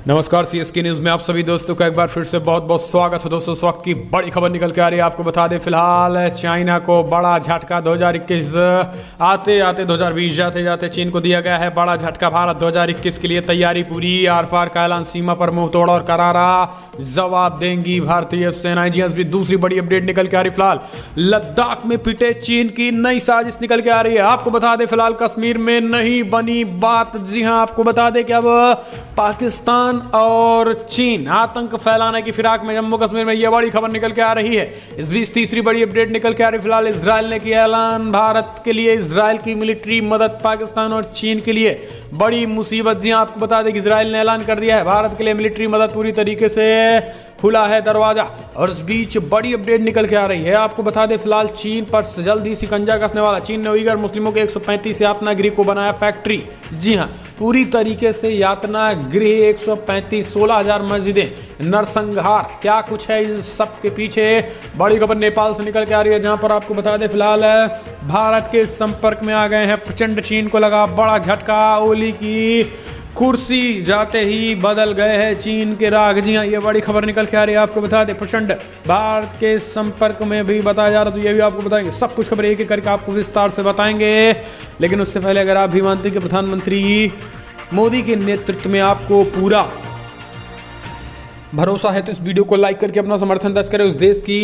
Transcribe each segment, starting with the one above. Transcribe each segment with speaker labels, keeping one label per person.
Speaker 1: नमस्कार CSK news में आप सभी दोस्तों का एक बार फिर से बहुत बहुत स्वागत है। दोस्तों इस वक्त की बड़ी खबर निकल के आ रही है। आपको बता दें फिलहाल चाइना को बड़ा झटका 2021 आते आते 2020 जाते जाते चीन को दिया गया है बड़ा झटका। भारत 2021 के लिए तैयारी पूरी, आर पार का ऐलान, सीमा पर मुंह तोड़ और करारा जवाब देंगी भारतीय सेनाएं। जी भी दूसरी बड़ी अपडेट निकल के आ रही। फिलहाल लद्दाख में पिटे चीन की नई साजिश निकल के आ रही है। आपको बता दें फिलहाल कश्मीर में नहीं बनी बात। जी हाँ, आपको बता दें कि अब पाकिस्तान और चीन आतंक फैलाने की फिराक में जम्मू कश्मीर में यह बड़ी खबर निकल के आ रही है। इस बीच तीसरी बड़ी अपडेट निकल के आ रही। फिलहाल इजराइल ने किया ऐलान, भारत के लिए इजराइल की मिलिट्री मदद, पाकिस्तान और चीन के लिए बड़ी मुसीबत। जी आपको बता दें कि इजराइल ने ऐलान कर दिया है भारत के लिए मिलिट्री मदद पूरी तरीके से खुला है दरवाजा। और इस बीच बड़ी अपडेट निकल के आ रही है। आपको बता दें फिलहाल चीन पर जल्द ही शिकंजा कसने वाला। चीन ने उइगर मुस्लिमों के 135 यातना गृह को बनाया फैक्ट्री। जी हाँ, पूरी तरीके से यातना गृह 135, 16,000 मस्जिदें, नरसंहार, क्या कुछ है इन सब के पीछे। बड़ी खबर नेपाल से निकल के आ रही है, जहां पर आपको बता दें फिलहाल भारत के संपर्क में आ गए हैं प्रचंड। चीन को लगा बड़ा झटका, ओली की कुर्सी जाते ही बदल गए हैं चीन के राग। जी हाँ, ये बड़ी खबर निकल के आ रही है। आपको बता दें प्रचंड भारत के संपर्क में भी बताया जा रहा, तो ये भी आपको बताएंगे। सब कुछ खबर एक एक करके आपको विस्तार से बताएंगे। लेकिन उससे पहले अगर आप भी मानते हैं कि प्रधानमंत्री मोदी के नेतृत्व में आपको पूरा भरोसा है तो इस वीडियो को लाइक करके अपना समर्थन दर्ज करें। उस देश की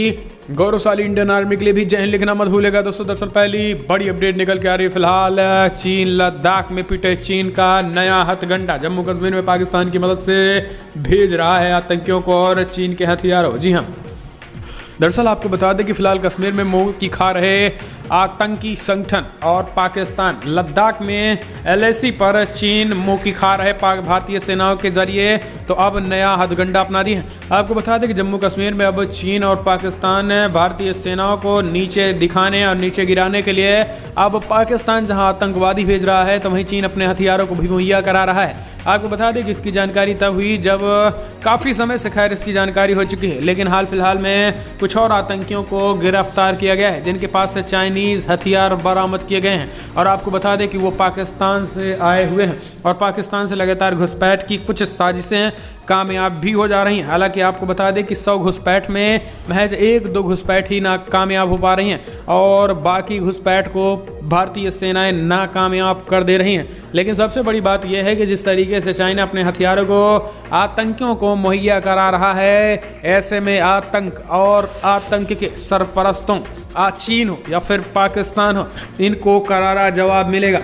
Speaker 1: गौरवशाली इंडियन आर्मी के लिए भी जय हिंद लिखना मत भूलेगा। दोस्तों दरअसल पहली बड़ी अपडेट निकल के आ रही है। फिलहाल चीन लद्दाख में पिटे चीन का नया हथगंडा जम्मू कश्मीर में पाकिस्तान की मदद से भेज रहा है आतंकियों को और चीन के हथियारों। जी हाँ, दरअसल आपको बता दें कि फिलहाल कश्मीर में मुंह की खा रहे आतंकी संगठन और पाकिस्तान, लद्दाख में एलएसी पर चीन मुंह की खा रहे भारतीय सेनाओं के जरिए तो अब नया हथगंडा अपना दिए हैं। आपको बता दें कि जम्मू कश्मीर में अब चीन और पाकिस्तान भारतीय सेनाओं को नीचे दिखाने और नीचे गिराने के लिए अब पाकिस्तान जहां आतंकवादी भेज रहा है तो वहीं चीन अपने हथियारों को भी मुहैया करा रहा है। आपको बता दें कि इसकी जानकारी तब हुई जब काफ़ी समय से खैर इसकी जानकारी हो चुकी है, लेकिन हाल फिलहाल में कुछ और आतंकियों को गिरफ्तार किया गया है जिनके पास से चाइनीज हथियार बरामद किए गए हैं। और आपको बता दें कि वो पाकिस्तान से आए हुए हैं और पाकिस्तान से लगातार घुसपैठ की कुछ साजिशें कामयाब भी हो जा रही हैं। हालांकि आपको बता दें कि 100 घुसपैठ में महज 1-2 घुसपैठ ही नाकामयाब हो पा रही हैं और बाकी घुसपैठ को भारतीय सेनाएं नाकामयाब कर दे रही हैं। लेकिन सबसे बड़ी बात यह है कि जिस तरीके से चाइना अपने हथियारों को आतंकियों को मुहैया करा रहा है, ऐसे में आतंक और आतंक के सरपरस्तों, चीन हो या फिर पाकिस्तान हो, इनको करारा जवाब मिलेगा।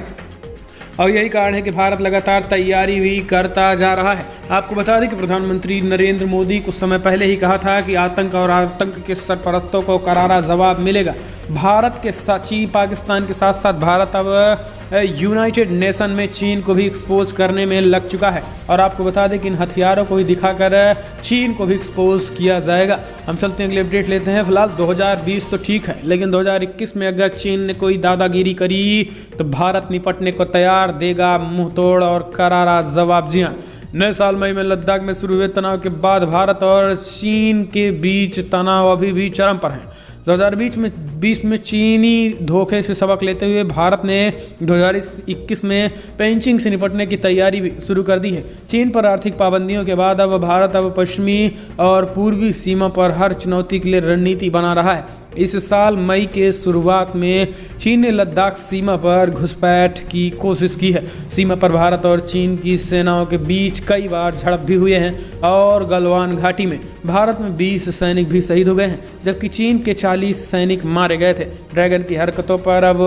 Speaker 1: और यही कारण है कि भारत लगातार तैयारी भी करता जा रहा है। आपको बता दें कि प्रधानमंत्री नरेंद्र मोदी कुछ समय पहले ही कहा था कि आतंक और आतंक के सरपरस्तों को करारा जवाब मिलेगा। भारत के चीन, पाकिस्तान के साथ साथ भारत अब यूनाइटेड नेशन में चीन को भी एक्सपोज करने में लग चुका है। और आपको बता दें कि इन हथियारों को ही दिखाकर चीन को भी एक्सपोज किया जाएगा। हम चलते हैं अगले अपडेट लेते हैं। फिलहाल 2020 तो ठीक है, लेकिन 2021 में अगर चीन ने कोई दादागिरी करी तो भारत निपटने को तैयार देगा मुंह तोड़ और करारा जवाब। जी हाँ, नए साल मई में लद्दाख में शुरू हुए तनाव के बाद भारत और चीन के बीच तनाव अभी भी चरम पर है। 2020 में चीनी धोखे से सबक लेते हुए भारत ने 2021 में पेंचिंग से निपटने की तैयारी भी शुरू कर दी है। चीन पर आर्थिक पाबंदियों के बाद अब भारत पश्चिमी और पूर्वी सीमा पर हर चुनौती के लिए रणनीति बना रहा है। इस साल मई के शुरुआत में चीन ने लद्दाख सीमा पर घुसपैठ की कोशिश की है। सीमा पर भारत और चीन की सेनाओं के बीच कई बार झड़प भी हुए हैं और गलवान घाटी में भारत में 20 सैनिक भी शहीद हो गए हैं, जबकि चीन के 40 सैनिक मारे गए थे। ड्रैगन की हरकतों पर अब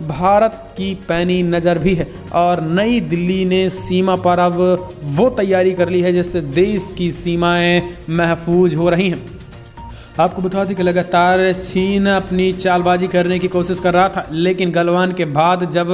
Speaker 1: भारत की पैनी नज़र भी है और नई दिल्ली ने सीमा पर अब वो तैयारी कर ली है जिससे देश की सीमाएं महफूज हो रही हैं। आपको बता दें कि लगातार चीन अपनी चालबाजी करने की कोशिश कर रहा था, लेकिन गलवान के बाद जब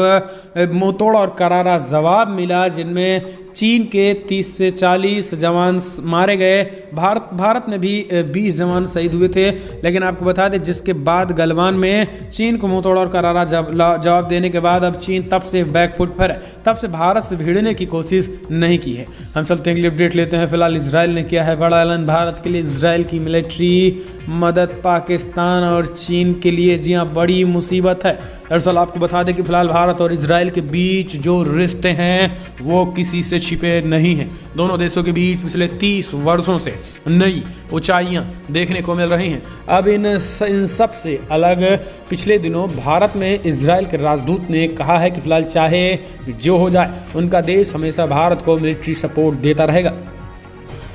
Speaker 1: मुंहतोड़ और करारा जवाब मिला जिनमें चीन के 30 से 40 जवान मारे गए, भारत में भी 20 जवान शहीद हुए थे। लेकिन आपको बता दें जिसके बाद गलवान में चीन को मुंहतोड़ और करारा जवाब देने के बाद अब चीन तब से बैकफुट पर है, तब से भारत से भिड़ने की कोशिश नहीं की है। हम चलते हैं अगली अपडेट लेते हैं। फिलहाल इजराइल ने किया है बड़ा ऐलान, भारत के लिए इजराइल की मिलिट्री मदद पाकिस्तान और चीन के लिए जी हाँ बड़ी मुसीबत है। दरअसल आपको बता दें कि फिलहाल भारत और इजराइल के बीच जो रिश्ते हैं वो किसी से छिपे नहीं हैं। दोनों देशों के बीच पिछले 30 वर्षों से नई ऊंचाइयां देखने को मिल रही हैं। अब इन सब से अलग पिछले दिनों भारत में इजराइल के राजदूत ने कहा है कि फिलहाल चाहे जो हो जाए उनका देश हमेशा भारत को मिलिट्री सपोर्ट देता रहेगा।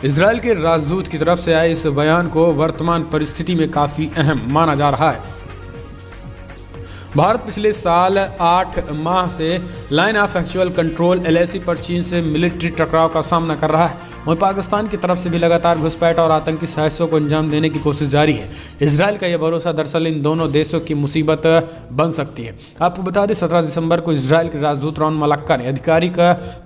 Speaker 1: इजराइल के राजदूत की तरफ से आए इस बयान को वर्तमान परिस्थिति में काफ़ी अहम माना जा रहा है। भारत पिछले साल 8 माह से line of actual control LAC पर चीन से मिलिट्री टकराव का सामना कर रहा है। वहीं पाकिस्तान की तरफ से भी लगातार घुसपैठ और आतंकी साजिशों को अंजाम देने की कोशिश जारी है। इजराइल का यह भरोसा दरअसल इन दोनों देशों की मुसीबत बन सकती है। आपको बता दें 17 दिसंबर को इजराइल के राजदूत रॉन मलक्का ने आधिकारिक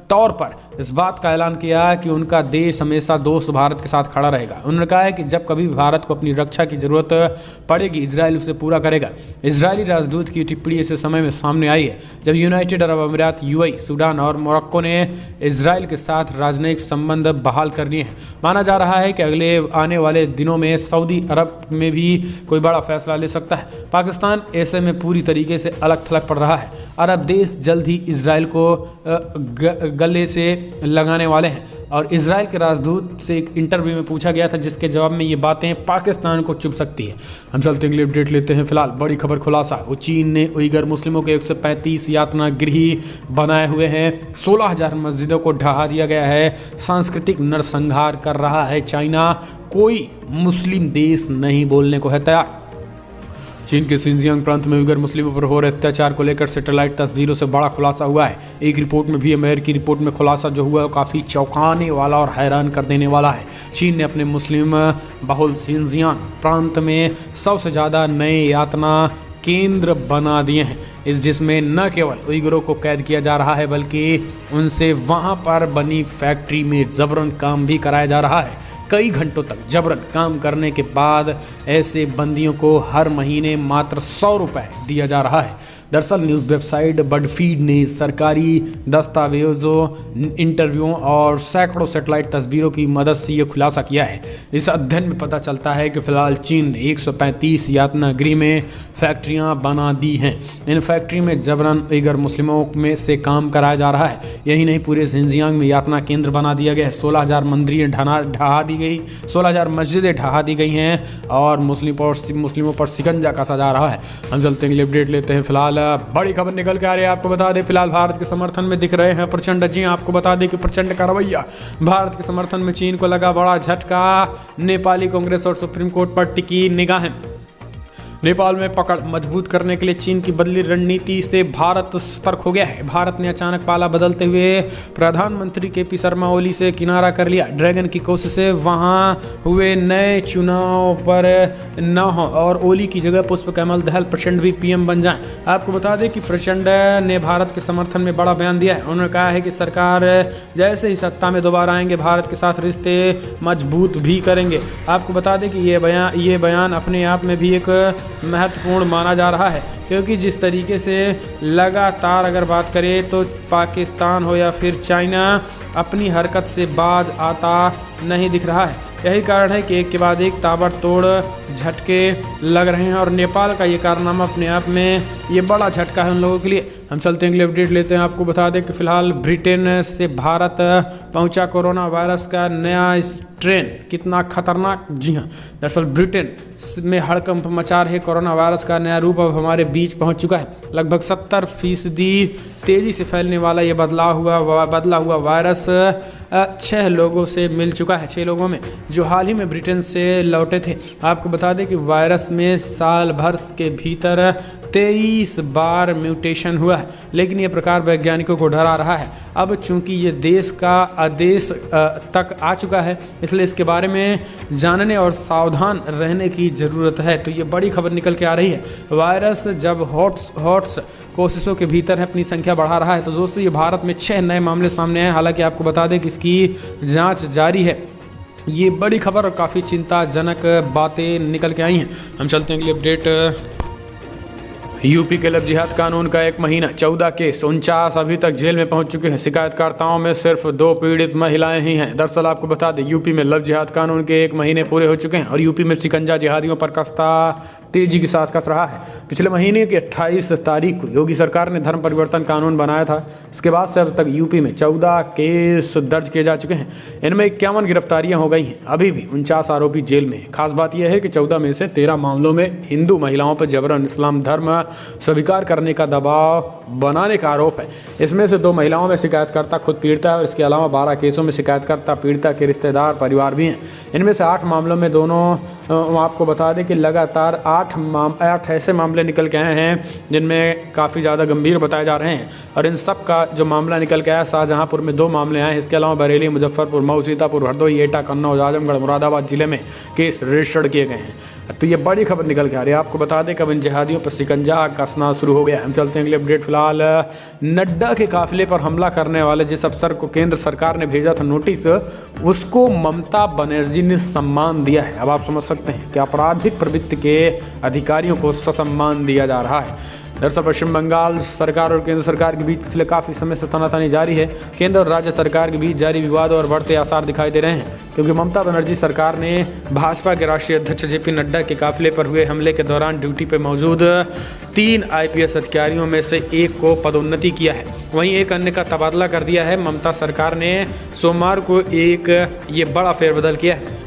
Speaker 1: तौर पर इस बात का ऐलान किया कि उनका देश हमेशा दोस्त भारत के साथ खड़ा रहेगा। उन्होंने कहा है कि जब कभी भारत को अपनी रक्षा की जरूरत पड़ेगी इजराइल उसे पूरा करेगा। इजरायली राजदूत की टिप्पणी ऐसे समय में सामने आई है जब यूनाइटेड अरब अमीरात UAE, सूडान और मोरक्को ने इजराइल के साथ राजनयिक संबंध बहाल कर दिए हैं। माना जा रहा है कि अगले आने वाले दिनों में सऊदी अरब में भी कोई बड़ा फैसला ले सकता है। पाकिस्तान ऐसे में पूरी तरीके से अलग थलग पड़ रहा है। अरब देश जल्द ही इजराइल को गले से लगाने वाले हैं और इजराइल के राजदूत से एक इंटरव्यू में पूछा गया था जिसके जवाब में ये बातें पाकिस्तान को चुभ सकती है। हम चलते अगली अपडेट लेते हैं। फिलहाल बड़ी खबर खुलासा, वो चीन ने उइगर मुस्लिमों के 135 यातना गृह बनाए हुए हैं। 16,000 मस्जिदों को ढहा दिया गया है। सांस्कृतिक नरसंहार कर रहा है चाइना। कोई मुस्लिम देश नहीं बोलने को है तैयार। चीन के सिंजियांग प्रांत में उइगर मुस्लिमों पर हो रहे अत्याचार को लेकर सैटेलाइट तस्वीरों से बड़ा खुलासा हुआ है। एक रिपोर्ट में भी अमेरिकी रिपोर्ट में खुलासा जो हुआ है काफ़ी चौंकाने वाला और हैरान कर देने वाला है। चीन ने अपने मुस्लिम बहुल सिंजियांग प्रांत में सबसे ज़्यादा नए यातना केंद्र बना दिए हैं, जिसमें न केवल उइगरों को कैद किया जा रहा है बल्कि उनसे वहां पर बनी फैक्ट्री में जबरन काम भी कराया जा रहा है। कई घंटों तक जबरन काम करने के बाद ऐसे बंदियों को हर महीने मात्र 100 रुपये दिया जा रहा है। दरअसल न्यूज़ वेबसाइट बडफीड ने सरकारी दस्तावेजों, इंटरव्यूओं और सैकड़ों सैटेलाइट तस्वीरों की मदद से ये खुलासा किया है। इस अध्ययन में पता चलता है कि फिलहाल चीन ने 135 यातना गृह में फैक्ट्रियां बना दी हैं। इन फैक्ट्री में जबरन उइगर मुस्लिमों में से काम कराया जा रहा है। यही नहीं, पूरे सिंजियांग में यातना केंद्र बना दिया गया है। 16,000 मंदिरें ढहा दी गई, 16,000 मस्जिदें ढहा दी गई हैं और मुस्लिमों पर शिकंजा कसा जा रहा है। हम चलते हैं, अपडेट लेते हैं। फिलहाल बड़ी खबर निकल के आ रही है। आपको बता दें फिलहाल भारत के समर्थन में दिख रहे हैं प्रचंड। जी आपको बता दें कि प्रचंड का रवैया भारत के समर्थन में चीन को लगा बड़ा झटका। नेपाली कांग्रेस और सुप्रीम कोर्ट पर टिकी निगाहें। नेपाल में पकड़ मजबूत करने के लिए चीन की बदली रणनीति से भारत सतर्क हो गया है। भारत ने अचानक पाला बदलते हुए प्रधानमंत्री KP शर्मा ओली से किनारा कर लिया। ड्रैगन की कोशिश से वहां हुए नए चुनाव पर न हो और ओली की जगह पुष्प कमल दहल प्रचंड भी PM बन जाएं। आपको बता दें कि प्रचंड ने भारत के समर्थन में बड़ा बयान दिया है। उन्होंने कहा है कि सरकार जैसे ही सत्ता में दोबारा आएंगे भारत के साथ रिश्ते मजबूत भी करेंगे। आपको बता दें कि ये बयान अपने आप में भी एक महत्वपूर्ण माना जा रहा है, क्योंकि जिस तरीके से लगातार अगर बात करें तो पाकिस्तान हो या फिर चाइना अपनी हरकत से बाज आता नहीं दिख रहा है। यही कारण है कि एक के बाद एक ताबड़तोड़ झटके लग रहे हैं और नेपाल का ये कारनामा अपने आप में ये बड़ा झटका है उन लोगों के लिए। हम चलते हैं, अगले अपडेट लेते हैं। आपको बता दें कि फिलहाल ब्रिटेन से भारत पहुंचा कोरोना वायरस का नया स्ट्रेन। कितना खतरनाक! जी हाँ, दरअसल ब्रिटेन में हड़कंप मचा रहे कोरोना वायरस का नया रूप अब हमारे बीच पहुंच चुका है। लगभग 70% तेजी से फैलने वाला ये बदला हुआ वायरस 6 लोगों से मिल चुका है, 6 लोगों में जो हाल ही में ब्रिटेन से लौटे थे। आपको बता दें कि वायरस में साल भर के भीतर 23 बार म्यूटेशन हुआ है, लेकिन ये प्रकार वैज्ञानिकों को डरा रहा है। अब चूंकि ये देश का आदेश तक आ चुका है, इसलिए इसके बारे में जानने और सावधान रहने की ज़रूरत है। तो ये बड़ी खबर निकल के आ रही है। वायरस जब हॉट्स कोशिशों के भीतर है अपनी संख्या बढ़ा रहा है। तो दोस्तों, ये भारत में 6 नए मामले सामने आए। हालांकि आपको बता दें कि इसकी जाँच जारी है। ये बड़ी खबर और काफ़ी चिंताजनक बातें निकल के आई हैं। हम चलते हैं अगली अपडेट। यूपी के लव जिहाद कानून का 1 महीना, 14 केस, 49 अभी तक जेल में पहुंच चुके हैं। शिकायतकर्ताओं में सिर्फ 2 पीड़ित महिलाएं ही हैं। दरअसल आपको बता दें, यूपी में लव जिहाद कानून के 1 महीने पूरे हो चुके हैं और यूपी में शिकंजा जिहादियों पर कसता तेजी के साथ कस रहा है। पिछले महीने की 28 तारीख को योगी सरकार ने धर्म परिवर्तन कानून बनाया था। इसके बाद से अब तक यूपी में 14 केस दर्ज किए जा चुके हैं। इनमें 51 गिरफ्तारियां हो गई हैं। अभी भी 49 आरोपी जेल में हैं। खास बात यह है कि 14 में से 13 मामलों में हिंदू महिलाओं पर जबरन इस्लाम धर्म स्वीकार करने का दबाव बनाने का आरोप है। इसमें से 2 महिलाओं में शिकायतकर्ता खुद पीड़िता है और इसके अलावा 12 केसों में शिकायतकर्ता पीड़िता के रिश्तेदार परिवार भी हैं। इनमें से 8 मामलों में दोनों आपको बता दें कि लगातार 8 ऐसे मामले निकल के आए हैं जिनमें काफ़ी ज़्यादा गंभीर बताए जा रहे हैं और इन सब का जो मामला निकल के आया, शाहजहांपुर में 2 मामले आए हैं। इसके अलावा बरेली, मुजफ्फरपुर, मऊ, सीतापुर, हरदोई, एटा, कन्नौज, आजमगढ़, मुरादाबाद जिले में केस रजिस्टर्ड किए गए हैं। तो ये बड़ी खबर निकल के आ रही है। आपको बता दें कब इन जिहादियों पर शिकंजा कसना शुरू हो गया। हम चलते हैं अगले अपडेट। फिलहाल नड्डा के काफिले पर हमला करने वाले जिस अफसर को केंद्र सरकार ने भेजा था नोटिस, उसको ममता बनर्जी ने सम्मान दिया है। अब आप समझ सकते हैं कि आपराधिक प्रवृत्ति के अधिकारियों को ससम्मान दिया जा रहा है। दरअसल पश्चिम बंगाल सरकार और केंद्र सरकार के बीच पिछले काफ़ी समय से तनातनी जारी है। केंद्र और राज्य सरकार के बीच जारी विवाद और बढ़ते आसार दिखाई दे रहे हैं, क्योंकि ममता बनर्जी सरकार ने भाजपा के राष्ट्रीय अध्यक्ष जेपी नड्डा के काफिले पर हुए हमले के दौरान ड्यूटी पर मौजूद 3 IPS अधिकारियों में से एक को पदोन्नति किया है, वहीं एक अन्य का तबादला कर दिया है। ममता सरकार ने सोमवार को ये बड़ा फेरबदल किया है।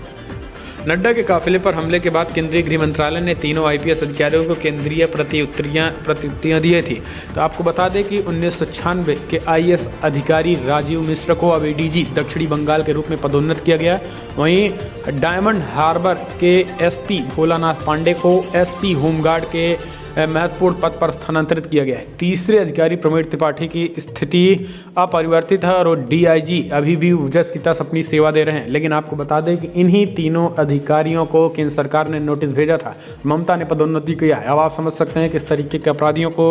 Speaker 1: नड्डा के काफिले पर हमले के बाद केंद्रीय गृह मंत्रालय ने तीनों IPS अधिकारियों को केंद्रीय प्रतियुक्तियाँ दी थी। तो आपको बता दें कि 1996 के IAS अधिकारी राजीव मिश्र को अब ADG दक्षिणी बंगाल के रूप में पदोन्नत किया गया। वहीं डायमंड हार्बर के SP भोलानाथ पांडे को SP होमगार्ड के महत्वपूर्ण पद पर स्थानांतरित किया गया है। तीसरे अधिकारी प्रवीण त्रिपाठी की स्थिति अपरिवर्तित है और वो DIG अभी भी जस की तस अपनी सेवा दे रहे हैं। लेकिन आपको बता दें कि इन्हीं तीनों अधिकारियों को केंद्र सरकार ने नोटिस भेजा था, ममता ने पदोन्नति किया है। अब आप समझ सकते हैं कि इस तरीके के अपराधियों को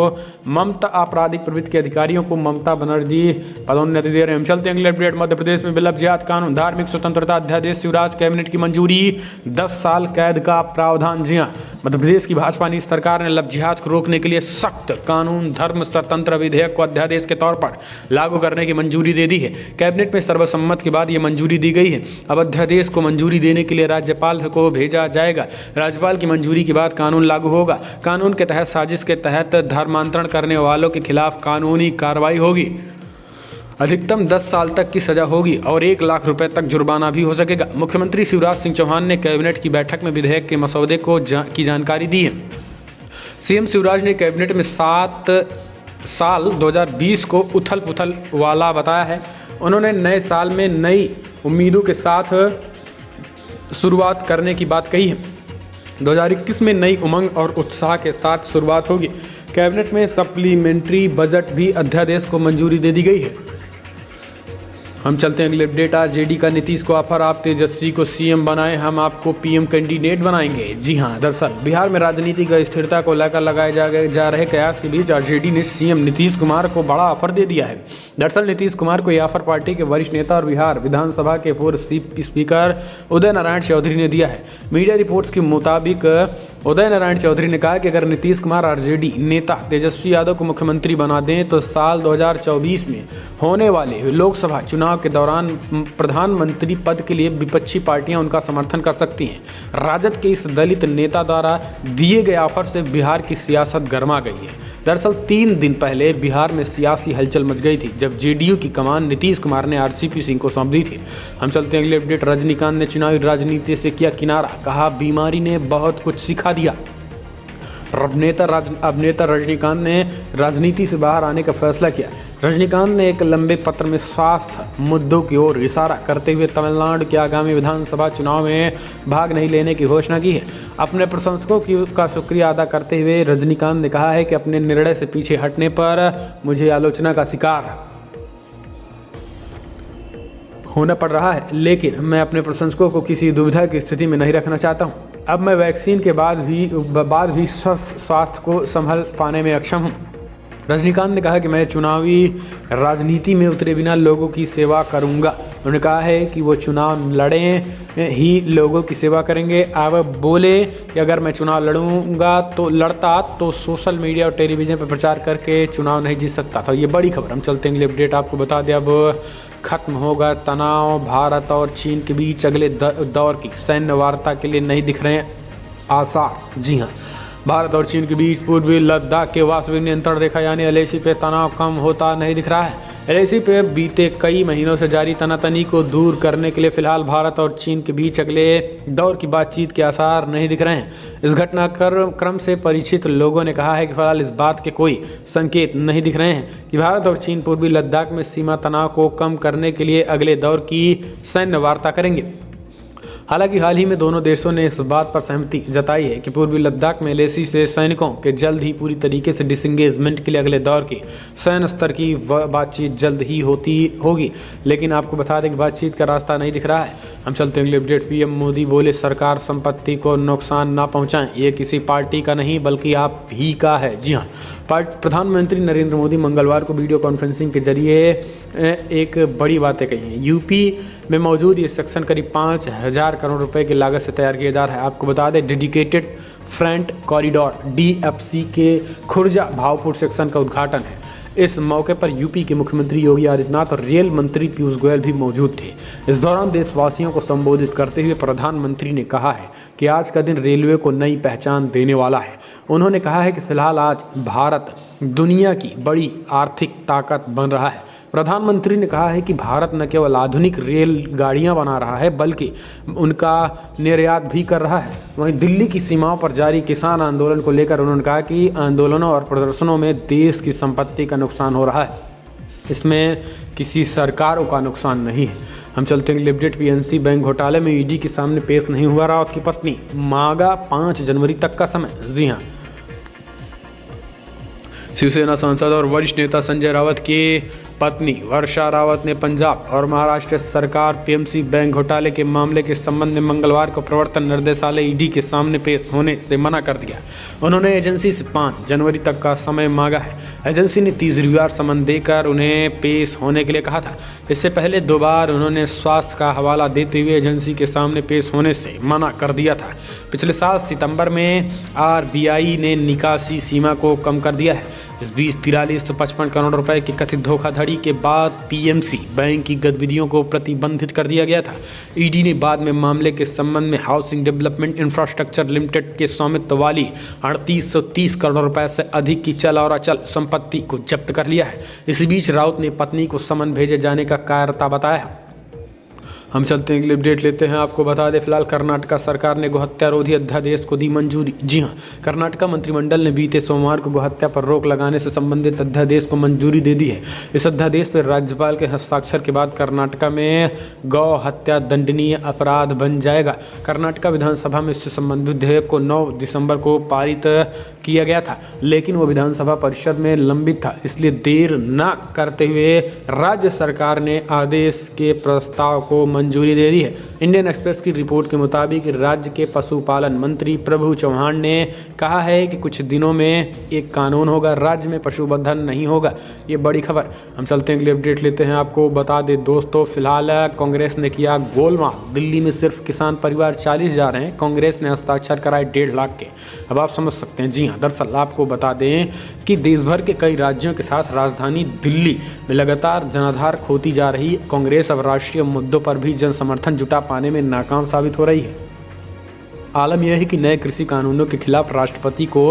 Speaker 1: आपराधिक प्रवृत्ति के अधिकारियों को ममता बनर्जी पदोन्नति दे रहे हैं। हम चलते हैं अगले अपडेट। मध्य प्रदेश में लव जिहाद कानून, धार्मिक स्वतंत्रता अध्यादेश, शिवराज कैबिनेट की मंजूरी, 10 साल कैद का प्रावधान। जी हाँ, मध्य प्रदेश की भाजपा नीति सरकार ने लव जिहाद को रोकने के लिए सख्त कानून धर्म स्वतंत्र विधेयक को अध्यादेश के तौर पर लागू करने की मंजूरी दे दी है। कैबिनेट में सर्वसम्मत के बाद ये मंजूरी दी गई है। अब अध्यादेश को मंजूरी देने के लिए राज्यपाल को भेजा जाएगा। राज्यपाल की मंजूरी के बाद कानून लागू होगा। कानून के तहत साजिश के तहत धर्मांतरण करने वालों के खिलाफ कानूनी कार्रवाई होगी। अधिकतम 10 साल तक की सजा होगी और 1 लाख रुपए तक जुर्माना भी हो सकेगा। मुख्यमंत्री शिवराज सिंह चौहान ने कैबिनेट की बैठक में विधेयक के मसौदे की जानकारी दी है। CM शिवराज ने कैबिनेट में 7 साल 2020 को उथल पुथल वाला बताया है। उन्होंने नए साल में नई उम्मीदों के साथ शुरुआत करने की बात कही है। 2021 में नई उमंग और उत्साह के साथ शुरुआत होगी। कैबिनेट में सप्लीमेंट्री बजट भी अध्यादेश को मंजूरी दे दी गई है। हम चलते हैं अगले अपडेट। RJD का नीतीश को ऑफर, आप तेजस्वी को CM बनाएं, हम आपको PM कैंडिडेट बनाएंगे। जी हां, दरअसल बिहार में राजनीतिक स्थिरता को लेकर लगाए जा रहे कयास के बीच RJD ने CM नीतीश कुमार को बड़ा ऑफर दे दिया है। दरअसल नीतीश कुमार को यह ऑफर पार्टी के वरिष्ठ नेता और बिहार विधानसभा के पूर्व स्पीकर उदय नारायण चौधरी ने दिया है। मीडिया रिपोर्ट्स के मुताबिक उदय नारायण चौधरी ने कहा कि अगर नीतीश कुमार RJD नेता तेजस्वी यादव को मुख्यमंत्री बना दें तो साल 2024 में होने वाले लोकसभा चुनाव के दौरान प्रधानमंत्री पद के लिए विपक्षी पार्टियां उनका समर्थन कर सकती हैं। राजद के इस दलित नेता द्वारा दिए गए ऑफर से बिहार की सियासत गर्मा गई है। दरअसल 3 दिन पहले बिहार में सियासी हलचल मच गई थी जब JDU की कमान नीतीश कुमार ने RCP सिंह को सौंप दी थी। हम चलते हैं अगले अपडेट। रजनीकांत ने चुनावी राजनीति से किया किनारा, कहा बीमारी ने बहुत कुछ सिखा दिया। अभिनेता रजनीकांत ने राजनीति से बाहर आने का फैसला किया। रजनीकांत ने एक लंबे पत्र में स्वास्थ्य मुद्दों की ओर इशारा करते हुए तमिलनाडु के आगामी विधानसभा चुनाव में भाग नहीं लेने की घोषणा की है। अपने प्रशंसकों का शुक्रिया अदा करते हुए रजनीकांत ने कहा है कि अपने निर्णय से पीछे हटने पर मुझे आलोचना का शिकार होना पड़ रहा है, लेकिन मैं अपने प्रशंसकों को किसी दुविधा की स्थिति में नहीं रखना चाहता हूँ। अब मैं वैक्सीन के बाद भी स्वास्थ्य को संभाल पाने में अक्षम हूँ। रजनीकांत ने कहा कि मैं चुनावी राजनीति में उतरे बिना लोगों की सेवा करूंगा। उन्होंने कहा है कि वो चुनाव लड़ें ही लोगों की सेवा करेंगे। अब बोले कि अगर मैं चुनाव लड़ता तो सोशल मीडिया और टेलीविज़न पर प्रचार करके चुनाव नहीं जीत सकता था। ये बड़ी खबर। हम चलते हैं अगले अपडेट आपको बता दें। अब खत्म होगा तनाव, भारत और चीन के बीच अगले दौर की सैन्य वार्ता के लिए नहीं दिख रहे हैं आसार। जी हाँ, भारत और चीन के बीच पूर्वी लद्दाख के वास्तविक नियंत्रण रेखा यानी एलएसी पे तनाव कम होता नहीं दिख रहा है। एलएसी पे बीते कई महीनों से जारी तनातनी को दूर करने के लिए फिलहाल भारत और चीन के बीच अगले दौर की बातचीत के आसार नहीं दिख रहे हैं। इस घटनाक्रम से परिचित लोगों ने कहा है कि फिलहाल इस बात के कोई संकेत नहीं दिख रहे हैं कि भारत और चीन पूर्वी लद्दाख में सीमा तनाव को कम करने के लिए अगले दौर की सैन्य वार्ता करेंगे। हालांकि हाल ही में दोनों देशों ने इस बात पर सहमति जताई है कि पूर्वी लद्दाख में एलएसी से सैनिकों के जल्द ही पूरी तरीके से डिसंगेजमेंट के लिए अगले दौर की सैन्य स्तर की बातचीत जल्द ही होगी। लेकिन आपको बता दें कि बातचीत का रास्ता नहीं दिख रहा है। हम चलते हैं अगले अपडेट। पीएम मोदी बोले सरकार संपत्ति को नुकसान ना पहुंचाएं, ये किसी पार्टी का नहीं बल्कि आप ही का है। जी हाँ, प्रधानमंत्री नरेंद्र मोदी मंगलवार को वीडियो कॉन्फ्रेंसिंग के जरिए एक बड़ी बातें कही हैं। यूपी में मौजूद ये सेक्शन करीब 5,000 करोड़ रुपए की लागत से तैयार किया जा रहा है। आपको बता दें डेडिकेटेड फ्रंट कॉरिडोर डीएफसी के खुर्जा भावपुर सेक्शन का उद्घाटन है। इस मौके पर यूपी के मुख्यमंत्री योगी आदित्यनाथ और रेल मंत्री पीयूष गोयल भी मौजूद थे। इस दौरान देशवासियों को संबोधित करते हुए प्रधानमंत्री ने कहा है कि आज का दिन रेलवे को नई पहचान देने वाला है। उन्होंने कहा है कि फिलहाल आज भारत दुनिया की बड़ी आर्थिक ताकत बन रहा है। प्रधानमंत्री ने कहा है कि भारत न केवल आधुनिक रेलगाड़ियां बना रहा है बल्कि उनका निर्यात भी कर रहा है। वहीं दिल्ली की सीमाओं पर जारी किसान आंदोलन को लेकर उन्होंने कहा कि आंदोलनों और प्रदर्शनों में देश की संपत्ति का नुकसान हो रहा है, इसमें किसी सरकारों का नुकसान नहीं है। हम चलते हैं अपडेट। पीएनसी बैंक घोटाले में ईडी के सामने पेश नहीं हुआ रावत की पत्नी, मांगा 5 जनवरी तक का समय। जी हाँ, शिवसेना सांसद और वरिष्ठ नेता संजय रावत की पत्नी वर्षा रावत ने पंजाब और महाराष्ट्र सरकार पीएमसी बैंक घोटाले के मामले के संबंध में मंगलवार को प्रवर्तन निर्देशालय ईडी के सामने पेश होने से मना कर दिया। उन्होंने एजेंसी से 5 जनवरी तक का समय मांगा है। एजेंसी ने 30 रविवार समन देकर उन्हें पेश होने के लिए कहा था। इससे पहले 2 बार उन्होंने स्वास्थ्य का हवाला देते हुए एजेंसी के सामने पेश होने से मना कर दिया था। पिछले साल सितंबर में आरबीआई ने निकासी सीमा को कम कर दिया है। इस बीच 4355 करोड़ रुपए की कथित धोखाधड़ी के बाद पीएमसी बैंक की गतिविधियों को प्रतिबंधित कर दिया गया था। ईडी ने बाद में मामले के संबंध में हाउसिंग डेवलपमेंट इंफ्रास्ट्रक्चर लिमिटेड के स्वामित्व वाली 3830 करोड़ रुपए से अधिक की चल और अचल संपत्ति को जब्त कर लिया है। इसी बीच राउत ने पत्नी को समन भेजे जाने का कायरता बताया। हम चलते हैं अपडेट लेते हैं। आपको बता दें फिलहाल कर्नाटका सरकार ने गोहत्या रोधी अध्यादेश को दी मंजूरी। जी हाँ, कर्नाटका मंत्रिमंडल ने बीते सोमवार को गोहत्या पर रोक लगाने से संबंधित अध्यादेश को मंजूरी दे दी है। इस अध्यादेश पर राज्यपाल के हस्ताक्षर के बाद कर्नाटका में गौ हत्या दंडनीय अपराध बन जाएगा। कर्नाटका विधानसभा में इससे संबंधित विधेयक को 9 दिसंबर को पारित किया गया था, लेकिन वो विधानसभा परिषद में लंबित था, इसलिए देर न करते हुए राज्य सरकार ने आदेश के प्रस्ताव को मंजूरी दे दी है। इंडियन एक्सप्रेस की रिपोर्ट के मुताबिक राज्य के पशुपालन मंत्री प्रभु चौहान ने कहा है कि कुछ दिनों में एक कानून होगा, राज्य में पशुबंधन नहीं होगा। ये बड़ी खबर। हम चलते हैं अगले अपडेट लेते हैं। आपको बता दें दोस्तों फिलहाल कांग्रेस ने किया गोलमाल। दिल्ली में सिर्फ किसान परिवार 40 जा रहे हैं, कांग्रेस ने हस्ताक्षर कराए 1.5 लाख के। अब आप समझ सकते हैं। जी हाँ, दरअसल आपको बता दें कि देश भर के कई राज्यों के साथ राजधानी दिल्ली में लगातार जनाधार खोती जा रही कांग्रेस अब राष्ट्रीय मुद्दों पर भी जन समर्थन जुटा पाने में नाकाम साबित हो रही है। आलम यह है कि नए कृषि कानूनों के खिलाफ राष्ट्रपति को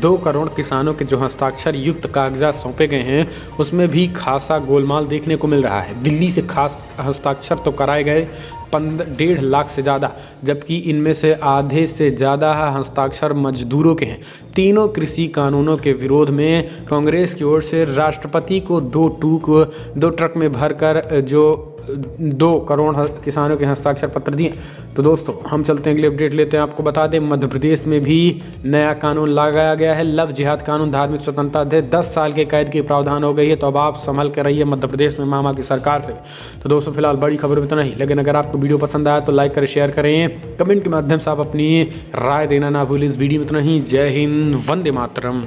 Speaker 1: 2 करोड़ किसानों के जो हस्ताक्षर युक्त कागजात सौंपे गए हैं उसमें भी खासा गोलमाल देखने को मिल रहा है। दिल्ली से खास हस्ताक्षर तो कराए गए 1.5 लाख से ज़्यादा, जबकि इनमें से आधे से ज़्यादा हस्ताक्षर मजदूरों के हैं। तीनों कृषि कानूनों के विरोध में कांग्रेस की ओर से राष्ट्रपति को 2 ट्रक में भरकर जो 2 करोड़ किसानों के हस्ताक्षर पत्र दिए। तो दोस्तों हम चलते हैं अगले अपडेट लेते हैं। आपको बता दें मध्य प्रदेश में भी नया कानून लगाया गया है। लव जिहाद कानून धार्मिक स्वतंत्रता अध्याय 10 साल के कैद की प्रावधान हो गई है। तो अब आप संभल कर रहिए मध्य प्रदेश में मामा की सरकार से। तो दोस्तों फिलहाल बड़ी खबर में तो नहीं, लेकिन अगर आपको वीडियो पसंद आया तो लाइक करें, शेयर करें, कमेंट के माध्यम से आप अपनी राय देना ना भूलें। इस वीडियो में तो नहीं। जय हिंद, वंदे मातरम।